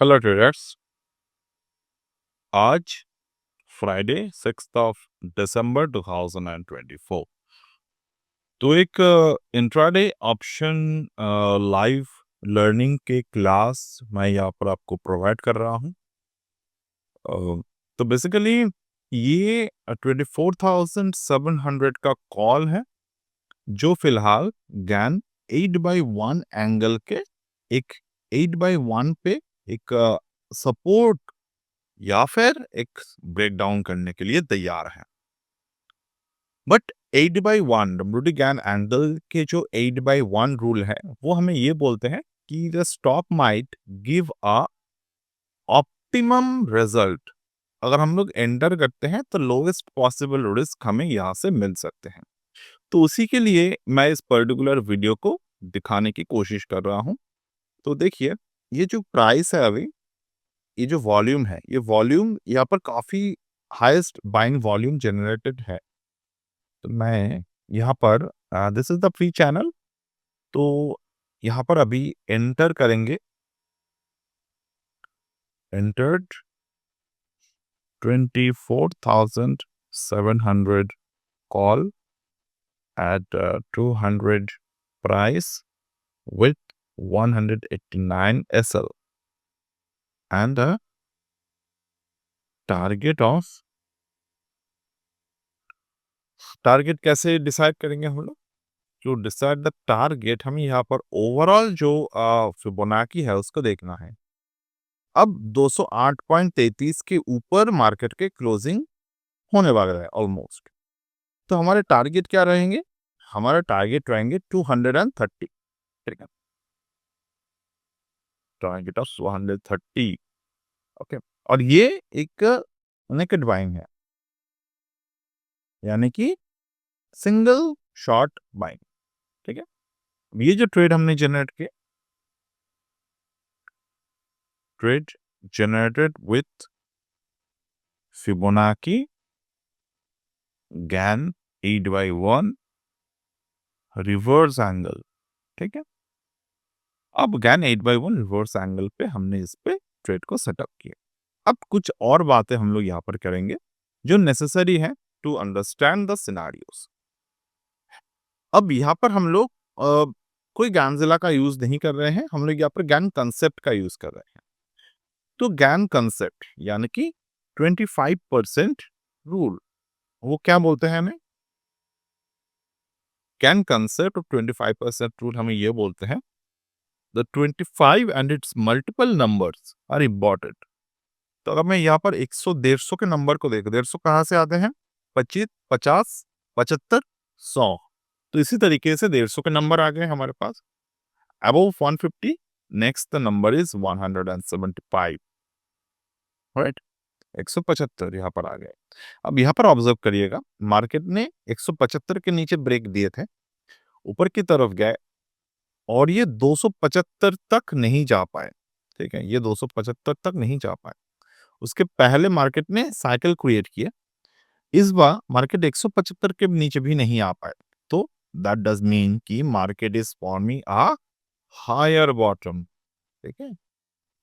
Hello traders. आज Friday 6 दिसंबर 2024। तो एक इंट्राडे ऑप्शन लाइव लर्निंग के क्लास मैं यहाँ पर आपको प्रोवाइड कर रहा हूँ। तो बेसिकली ये 24,700 का कॉल है जो फिलहाल गैन 8/1 एंगल के एक 8/1 पे एक सपोर्ट या फिर एक ब्रेकडाउन करने के लिए तैयार है। बट 8/1 डब्ल्यूटी गैन एंगल के जो 8/1 रूल है वो हमें ये बोलते हैं कि the stock might give a optimum result. अगर हम लोग एंटर करते हैं तो लोएस्ट पॉसिबल रिस्क हमें यहाँ से मिल सकते हैं। तो उसी के लिए मैं इस पर्टिकुलर वीडियो को दिखाने की कोशिश कर रहा हूँ। तो देखिए, ये जो प्राइस है अभी, ये जो वॉल्यूम है, ये वॉल्यूम यहाँ पर काफी हाईएस्ट बाइंग वॉल्यूम जनरेटेड है। तो मैं यहाँ पर this is the free channel, तो यहाँ पर अभी एंटर करेंगे। Entered 24,700 call at 200 price with 189 SL and a target of target कैसे डिसाइड करेंगे हम लोग? जो डिसाइड द टारगेट, हमें यहाँ पर ओवरऑल जो फिबोनाची है उसको देखना है। अब 208.33 के ऊपर मार्केट के क्लोजिंग होने वाला है ऑलमोस्ट। तो हमारे टारगेट क्या रहेंगे? हमारे टारगेट रहेंगे 230। ठीक है, टारगेट ऑफ 230। ओके, और ये एक नेकेड बाइंग है, यानी कि सिंगल शॉर्ट बाइंग। ठीक है, ये जो ट्रेड हमने जनरेट किया, trade generated with Fibonacci Gann 8/1 reverse angle. ठीक है, अब गैन 8/1 रिवर्स एंगल पे हमने इस पे ट्रेड को सेटअप किया। अब कुछ और बातें हम लोग यहाँ पर करेंगे जो नेसेसरी है टू अंडरस्टैंड द सिनारियोस। अब यहाँ पर हम लोग कोई गैनजिला का यूज नहीं कर रहे हैं, हम लोग यहाँ पर गैन कंसेप्ट का यूज कर रहे हैं। तो गैन कंसेप्ट यानी कि 25% रूल, वो क्या बोलते हैं हमें? गैन कंसेप्ट ऑफ 25% रूल हमें ये बोलते हैं the 25 and it's multiple numbers are important. तो अगर मैं यहाँ पर 100 150 के नंबर को देख, 150 कहाँ से आते हैं? 25, 50, 75, 100। तो इसी तरीके से 150 के नंबर आ गए हमारे पास। Above 150, next the number is 175, right? 175 यहाँ पर आ गए। अब यहाँ पर ऑब्जर्व करिएगा, मार्केट ने 175 के नीचे ब्रेक दिए थे, ऊपर की तरफ गए और ये 275 तक नहीं जा पाए। ठीक है, ये 275 तक नहीं जा पाए। उसके पहले मार्केट ने साइकिल क्रिएट किया। इस बार मार्केट 175 के नीचे भी नहीं आ पाए। तो दैट डज मीन कि market is forming a higher bottom. ठीक है,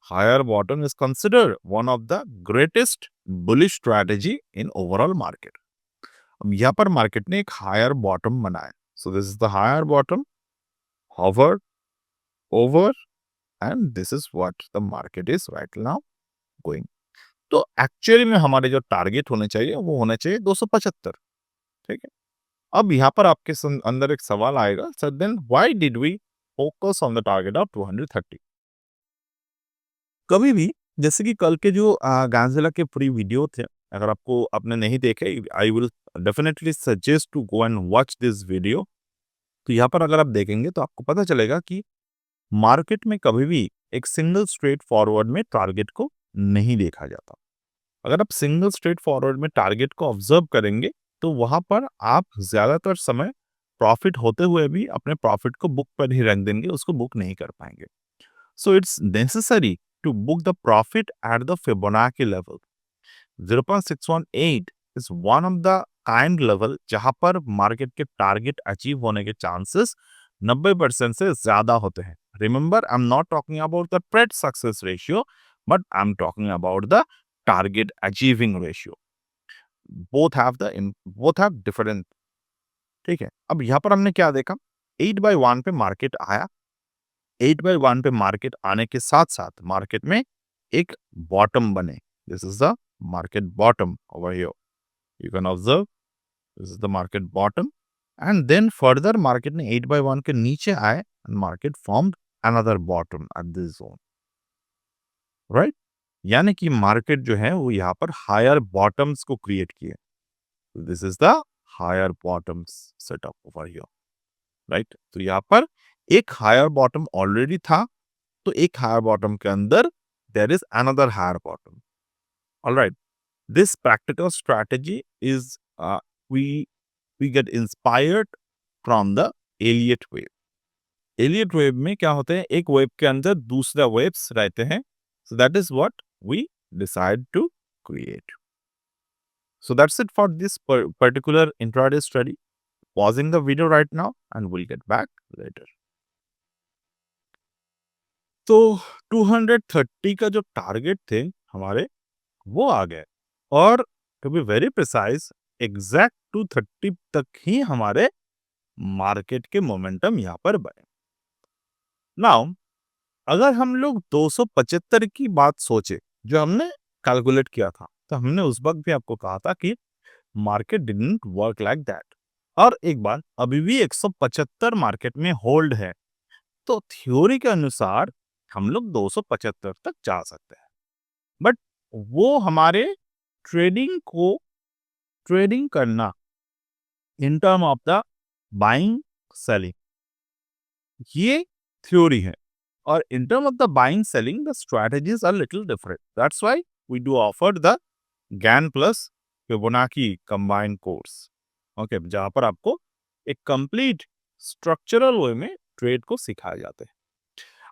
higher bottom is considered one of the greatest bullish strategy in overall market. अब यहाँ पर मार्केट ने एक हायर बॉटम बनाया। So this is the higher bottom, hovered over, and this is what the market is right now going. तो actually में हमारे जो टारगेट होने चाहिए वो होने चाहिए 275। ठीक है, अब यहाँ पर आपके अंदर एक सवाल आएगा, sir then why did we focus on the target of 230? कभी भी, जैसे कि कल के जो गांजिला के फ्री वीडियो थे, अगर आपको आपने नहीं देखे, I will definitely suggest to go and watch this video. तो यहाँ पर अगर आप देखेंगे तो आपको पता चलेगा कि मार्केट में कभी भी एक सिंगल स्ट्रेट फॉरवर्ड में टारगेट को नहीं देखा जाता। अगर आप सिंगल स्ट्रेट फॉरवर्ड में टारगेट को ऑब्जर्व करेंगे तो वहां पर आप ज्यादातर समय प्रॉफिट होते हुए भी अपने प्रॉफिट को बुक पर ही रख देंगे, उसको बुक नहीं कर पाएंगे। So it's necessary to book the profit at the Fibonacci level. 0.618 is one of the kind level जहां पर मार्केट के टारगेट अचीव होने के चांसेस 90% से ज्यादा होते हैं। Remember, I'm not talking about the trade success ratio, but I'm talking about the target achieving ratio. Both have different. ठीक है, अब यहाँ पर हमने क्या देखा, 8/1 पे मार्केट आया, 8/1 पे मार्केट आने के साथ-साथ मार्केट में एक बॉटम बने. This is the market bottom over here. You can observe this is the market bottom and then further market ने 8/1 के नीचे आए and market formed another bottom at this zone, right. यानी कि मार्केट जो है वो यहाँ पर हायर बॉटम्स को क्रिएट किए. This is the higher bottoms setup over here, right. तो यहाँ पर एक हायर बॉटम ऑलरेडी था, तो एक हायर बॉटम के अंदर there is another higher bottom. Alright, this practical strategy is we get inspired from the Elliott wave. Elliott wave में क्या होते हैं, एक वेव के अंदर दूसरा वेव्स रहते हैं. So that is what we decide to create. So that's it for this particular intraday study. Pausing the video right now and we'll get back later. तो 230 का जो टारगेट थे हमारे वो आ गए और to be very precise exact 230 तक ही हमारे मार्केट के मोमेंटम यहाँ पर बने. नाउ अगर हम लोग 275 की बात सोचे जो हमने कैलकुलेट किया था, तो हमने उस वक्त भी आपको कहा था कि market didn't work like that. और एक बार अभी भी 175 मार्केट में होल्ड है, तो थ्योरी के अनुसार हम लोग 275 तक जा सकते हैं. बट वो हमारे ट्रेडिंग करना in term of the buying selling, ये थ्योरी है. और in terms of the buying selling, the strategies are little different. That's why we do offer the GAN plus Fibonacci combined course. Okay, जहां पर आपको एक complete structural वे में trade को सिखाया जाता है.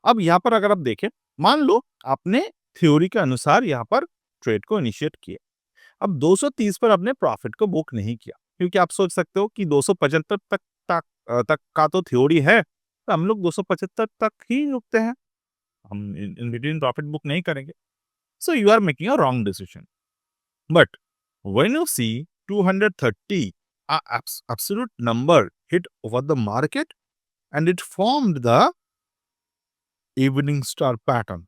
अब यहाँ पर अगर आप देखें, मान लो आपने थ्योरी के अनुसार यहाँ पर ट्रेड को इनिशिएट किया. अब 230 पर आपने प्रॉफिट को बुक नहीं किया, क्योंकि आप सोच सकते हो कि 275 तक का तो थ्योरी है, तो हम लोग 275 तक ही रुकते हैं, हम इन बिटवीन प्रॉफिट बुक नहीं करेंगे. So you are making a wrong decision. But when you see 230 absolute number hit over the market and it formed the evening star pattern.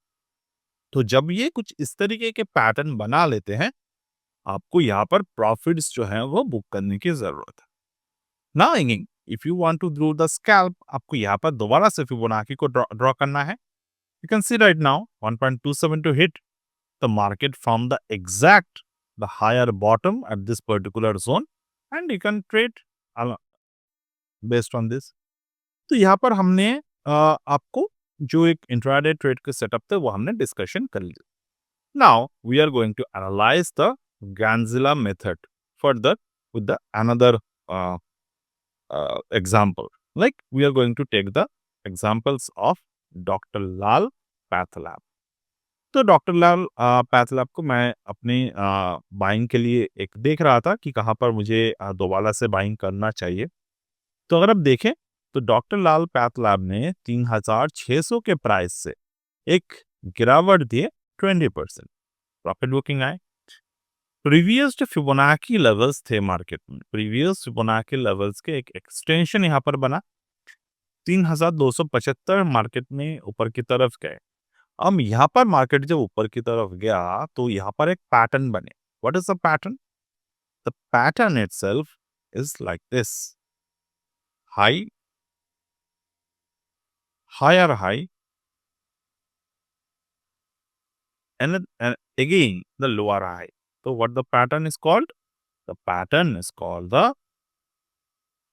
तो जब ये कुछ इस तरीके के पैटर्न बना लेते हैं, आपको यहाँ पर प्रॉफिट्स जो है वो बुक करने की जरूरत है. Now if you want to do the scalp, आपको यहाँ पर दोबारा से फिबोनाची को ड्रॉ करना है. You can see right now 1.27 to hit the market from the higher bottom at this particular zone and you can trade based on this. तो यहाँ पर हमने आपको जो एक इंट्राडे ट्रेड के सेटअप थे वो हमने डिस्कशन कर लिया. Now we are going to analyze the Ganzilla method further with the another example. Like we are going to take the examples of doctor Lal path lab. तो डॉक्टर लाल path lab को मैं अपनी बाइंग के लिए एक देख रहा था कि कहाँ पर मुझे दोबारा से बाइंग करना चाहिए. तो अगर आप देखें तो डॉक्टर लाल पैथलैब ने 3600 के प्राइस से एक गिरावट दिए 20%, प्रॉफिट बुकिंग आए. प्रीवियस जो फिबोनाची लेवल्स थे मार्केट में, प्रीवियस फिबोनाची लेवल्स के एक एक्सटेंशन यहाँ पर बना. 3275 मार्केट में ऊपर की तरफ गए. अब यहाँ पर मार्केट जब ऊपर की तरफ गया तो यहाँ पर एक पैटर्न बने. What is the pattern? The pattern itself is like this: high, higher high, and again the lower high. So what the pattern is called? The pattern is called the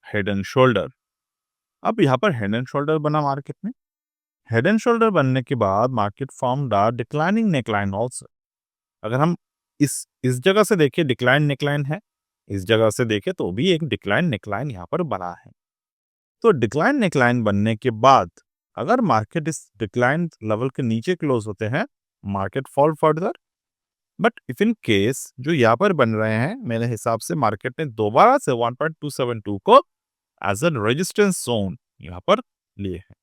head and shoulder. अब यहाँ पर head and shoulder बना market में. Head and shoulder बनने के बाद market formed the declining neckline also. अगर हम इस जगह से देखें डिक्लाइन नेकलाइन है, इस जगह से देखें तो भी एक डिक्लाइन नेकलाइन यहाँ पर बना है. तो डिक्लाइन नेकलाइन बनने के बाद अगर मार्केट इस डिक्लाइन लेवल के नीचे क्लोज होते हैं, market fall further. But if in case जो यहाँ पर बन रहे हैं, मेरे हिसाब से मार्केट ने दोबारा से 1.272 को एज एन रेजिस्टेंस जोन यहाँ पर लिए हैं,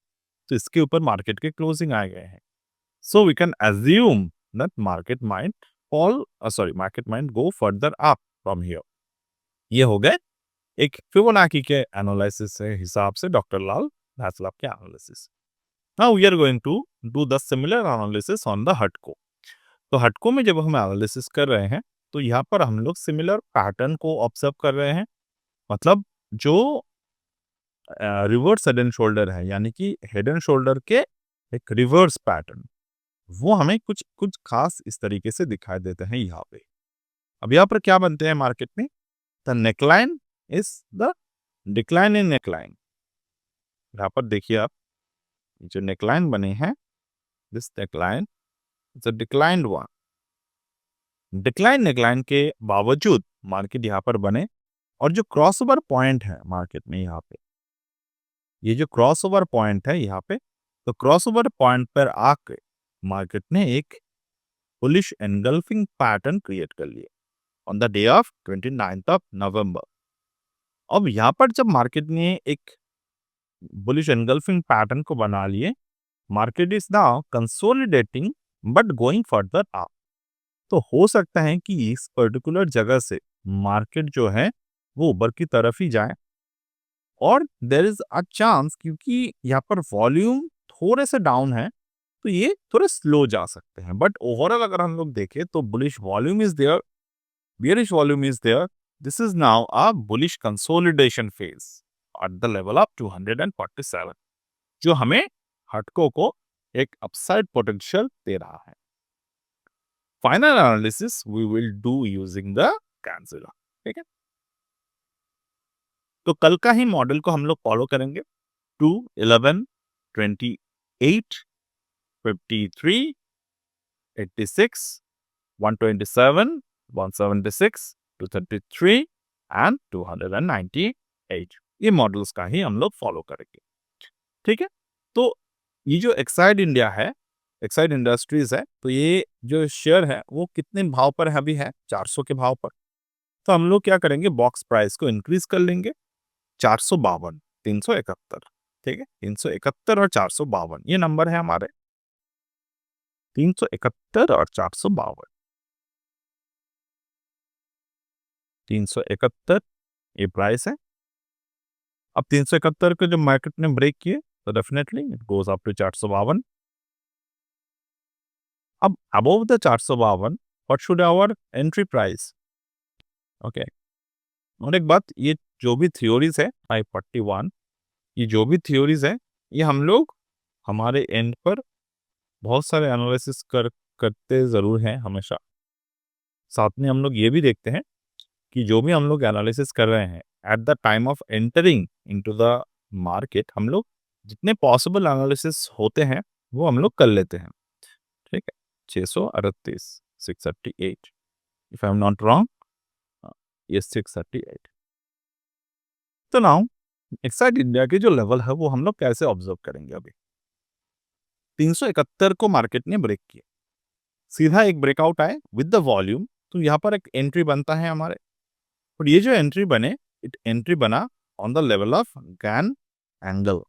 तो इसके ऊपर मार्केट के क्लोजिंग आ गए हैं. So we can assume that market might go further up from here. ये हो गए एक फिबोनाची के एनालिसिस से हिसाब से डॉक्टर लाल भास्लव के analysis. Now we are going to do the similar analysis on the हटको. तो हटको में जब हम एनालिसिस कर रहे हैं तो यहाँ पर हम लोग सिमिलर पैटर्न को ऑब्जर्व कर रहे हैं. मतलब जो रिवर्स हेड एंड शोल्डर है, यानी कि हेड एंड शोल्डर के एक रिवर्स पैटर्न, वो हमें कुछ कुछ खास इस तरीके से दिखाई देते हैं यहाँ पे. अब यहाँ पर क्या बनते हैं मार्केट में? The neckline is the decline in neckline. यहाँ पर देखिए आप, जो नेकलाइन बने हैं, this neckline is a declined one. Decline neckline के बावजूद मार्केट यहाँ पर बने, और जो क्रॉसओवर पॉइंट है मार्केट में यहाँ पे, ये जो क्रॉसओवर पॉइंट है यहाँ पे, तो क्रॉसओवर पॉइंट पर आके मार्केट ने एक बुलिश एनगल्फिंग पैटर्न क्रिएट कर लिया on the day of 29th of November. अब यहाँ पर जब मार्केट ने एक बुलिश एनगल्फिंग पैटर्न को बना लिए, market is now consolidating but going further up. तो हो सकता है कि इस पर्टिकुलर जगह से मार्केट जो है वो ऊपर की तरफ ही जाए, और देयर इज अ चांस, क्योंकि यहाँ पर वॉल्यूम थोड़े से डाउन है, तो ये थोड़े स्लो जा सकते हैं. बट ओवरऑल अगर हम लोग देखें तो bullish volume is there, bearish volume is there. This is now a bullish consolidation phase at the level of 247, जो हमें हटको को एक अपसाइड पोटेंशियल दे रहा है. Final analysis we will do using the canceller. ठीक है, तो कल का ही मॉडल को हम लोग फॉलो करेंगे. 2, 11, 28, 53, 86, 127, 176, 233 एंड 298, ये मॉडल्स का ही हम लोग फॉलो करेंगे. ठीक है, तो ये जो एक्साइड इंडिया है, एक्साइड इंडस्ट्रीज है, तो ये जो शेयर है वो कितने भाव पर है? अभी है 400 के भाव पर. तो हम लोग क्या करेंगे, बॉक्स प्राइस को इंक्रीज कर लेंगे. 452, 371. ठीक है, 371 और 452 ये नंबर है हमारे. 371 और 452, 371 ये प्राइस है. अब 371 को जब मार्केट ने ब्रेक किए तो definitely it goes up to 452. अब above the 452 what should our entry price? Okay, और एक बात, ये जो भी थ्योरीज है 541, ये जो भी थ्योरीज है, ये हम लोग हमारे एंड पर बहुत सारे एनालिसिस करते ज़रूर हैं हमेशा. साथ में हम लोग ये भी देखते हैं कि जो भी हम लोग एनालिसिस कर रहे हैं at the time of entering into the market, हम लोग जितने पॉसिबल एनालिसिस होते हैं वो हम लोग कर लेते हैं. ठीक है, 638, 638, if I am not wrong, ये 638. तो नाउ एक्साइड इंडिया के जो लेवल है वो हम लोग कैसे ऑब्जर्व करेंगे? अभी 371 को मार्केट ने ब्रेक किया, सीधा एक ब्रेकआउट आए विद द वॉल्यूम, तो यहाँ पर एक एंट्री बनता है हमारे. और ये जो एंट्री बने, एंट्री बना on the level of Gann angle.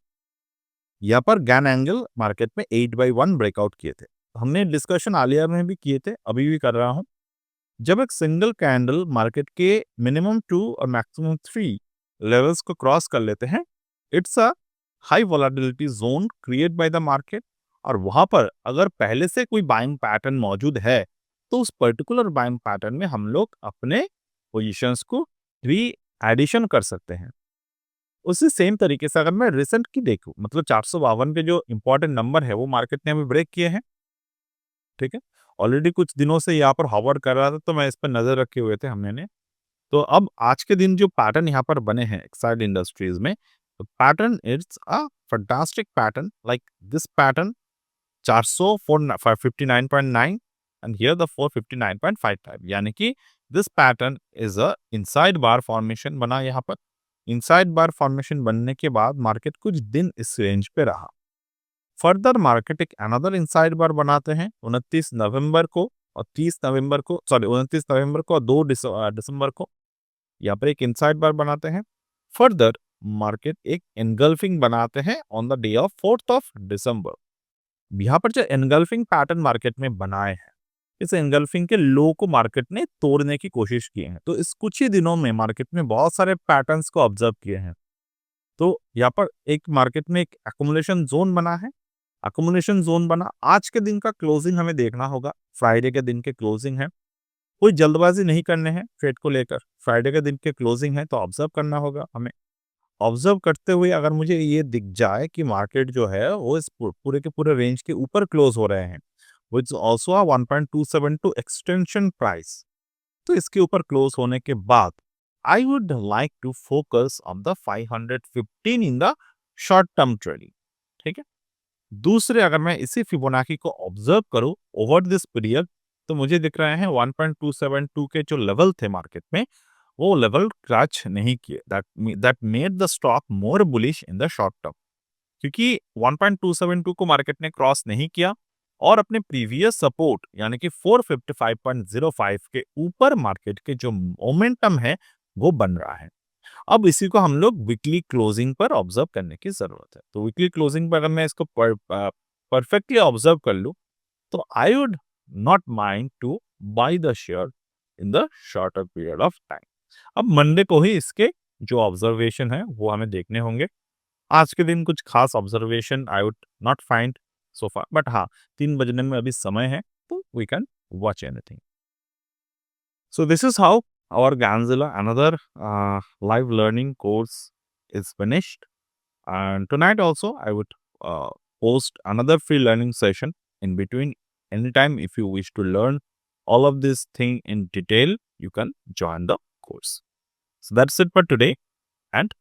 यहाँ पर गैन एंगल मार्केट में 8/1 ब्रेकआउट किए थे. हमने डिस्कशन आलिया में भी किए थे, अभी भी कर रहा हूँ. जब एक सिंगल कैंडल मार्केट के मिनिमम 2 और मैक्सिमम 3 लेवल्स को क्रॉस कर लेते हैं, it's a high volatility zone create by the market. और वहां पर अगर पहले से कोई बाइंग पैटर्न मौजूद है, तो उस पर्टिकुलर बाइंग पैटर्न में हम लोग अपने पोजीशंस को री एडिशन कर सकते हैं. उसी सेम तरीके से अगर मैं रिसेंट की देखूं, मतलब 452 के जो इंपॉर्टेंट नंबर है वो मार्केट ने अभी ब्रेक किए हैं. ठीक है, ऑलरेडी कुछ दिनों से यहाँ पर हॉवर कर रहा था, तो मैं इस पर नजर रखे हुए थे हमने. तो अब आज के दिन जो पैटर्न यहाँ पर बने हैं एक्साइड इंडस्ट्रीज में, तो pattern it's a fantastic pattern. Like this pattern 400 459.9 and here the 459.55, यानी कि this pattern is a inside bar formation बना. यहाँ पर इनसाइड बार फॉर्मेशन बनने के बाद मार्केट कुछ दिन इस रेंज पे रहा. फर्दर मार्केट एक अनदर इनसाइड बार बनाते हैं 29 नवंबर को और 30 नवंबर को, सॉरी 29 नवंबर को और 2 दिसंबर को यहाँ पर एक इनसाइड बार बनाते हैं. फर्दर मार्केट एक एनगल्फिंग बनाते हैं on the day of 4th of December. यहाँ पर जो एनगल्फिंग पैटर्न मार्केट में बनाए हैं, इस एंगल्फिंग के लो को मार्केट ने तोड़ने की कोशिश की है। तो इस कुछ ही दिनों में मार्केट में बहुत सारे पैटर्न्स को ऑब्जर्व किए हैं। तो यहाँ पर एक मार्केट में एक एक्युमुलेशन जोन बना है। एक्युमुलेशन जोन बना, आज के दिन का क्लोजिंग हमें देखना होगा। फ्राइडे के दिन के क्लोजिंग है, कोई जल्दबाजी नहीं करने हैं ट्रेड को लेकर। फ्राइडे के दिन के क्लोजिंग है तो ऑब्जर्व करना होगा हमें। ऑब्जर्व करते हुए अगर मुझे ये दिख जाए कि मार्केट जो है वो इस पूरे के पूरे रेंज के ऊपर क्लोज हो रहे हैं, which also a 1.272 extension price, तो इसके ऊपर क्लोज होने के बाद I would like to focus on the 515 in the short term trading. ठीक है, दूसरे अगर मैं इसी फिबोनाची को ऑब्जर्व करूं ओवर दिस पीरियड, तो मुझे दिख रहे हैं 1.272 के जो लेवल थे मार्केट में, वो लेवल क्रैच नहीं किए। That made the stock more bullish in the short term, क्योंकि 1.272 को मार्केट ने क्रॉस नहीं किया और अपने प्रीवियस सपोर्ट यानी कि 455.05 के ऊपर मार्केट के जो मोमेंटम है वो बन रहा है। अब इसी को हम लोग वीकली क्लोजिंग पर ऑब्जर्व करने की जरूरत है। तो वीकली क्लोजिंग पर अगर मैं इसको परफेक्टली ऑब्जर्व कर लूं, तो I would not mind to buy the share in the shorter period of time. अब मंडे को ही इसके जो ऑब्जर्वेशन है वो हमें देखने होंगे। आज के दिन कुछ खास observation I would not find so far, but हाँ, 3 बजने में अभी समय है तो we can watch anything. So this is how our Ganzilla another live learning course is finished. And tonight also I would post another free learning session in between. Anytime if you wish to learn all of this thing in detail, you can join the course. So that's it for today and